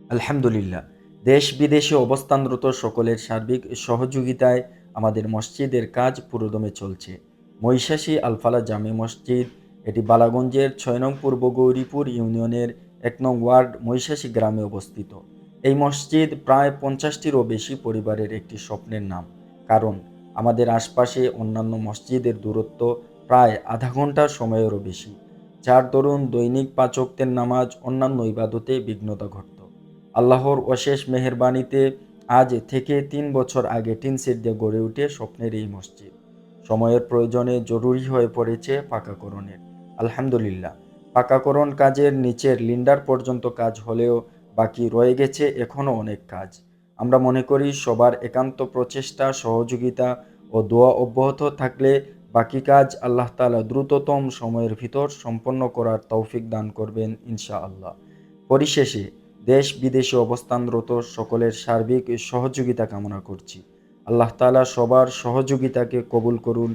আলহামদুলিল্লাহ। দেশ বিদেশে অবস্থানরত সকলের সার্বিক সহযোগিতায় আমাদের মসজিদের কাজ পুরোদমে চলছে। মহিষাসী আল-ফালাহ জামে মসজিদ, এটি বালাগঞ্জের ৬ নং পূর্ব গৌরীপুর ইউনিয়নের ১ নং ওয়ার্ড মহিষাসী গ্রামে অবস্থিত। এই মসজিদ প্রায় ৫০টিরও বেশি পরিবারের একটি স্বপ্নের নাম। কারণ আমাদের আশপাশে অন্যান্য মসজিদের দূরত্ব প্রায় আধা ঘন্টার সময়েরও বেশি। যার দরুন দৈনিক ৫ ওয়াক্তের নামাজ, অন্যান্য ইবাদতে বিঘ্নতা ঘটত। আল্লাহর অশেষ মেহেরবানিতে আজ থেকে ৩ বছর আগে টিন সেট দিয়ে গড়ে ওঠে স্বপ্নের এই মসজিদ। সময়ের প্রয়োজনে জরুরি হয়ে পড়েছে পাকাকরণের। আলহামদুলিল্লাহ, পাকাকরণ কাজের নিচের লিন্ডার পর্যন্ত কাজ হলেও বাকি রয়ে গেছে এখনও অনেক কাজ। আমরা মনে করি সবার একান্ত প্রচেষ্টা, সহযোগিতা ও দোয়া অব্যাহত থাকলে বাকি কাজ আল্লাহ তাআলা দ্রুততম সময়ের ভিতর সম্পন্ন করার তৌফিক দান করবেন ইনশাআল্লাহ। পরিশেষে দেশ বিদেশে অবস্থানরত সকলের সার্বিক সহযোগিতা কামনা করছি। আল্লাহ তাআলা সবার সহযোগিতাকে কবুল করুন।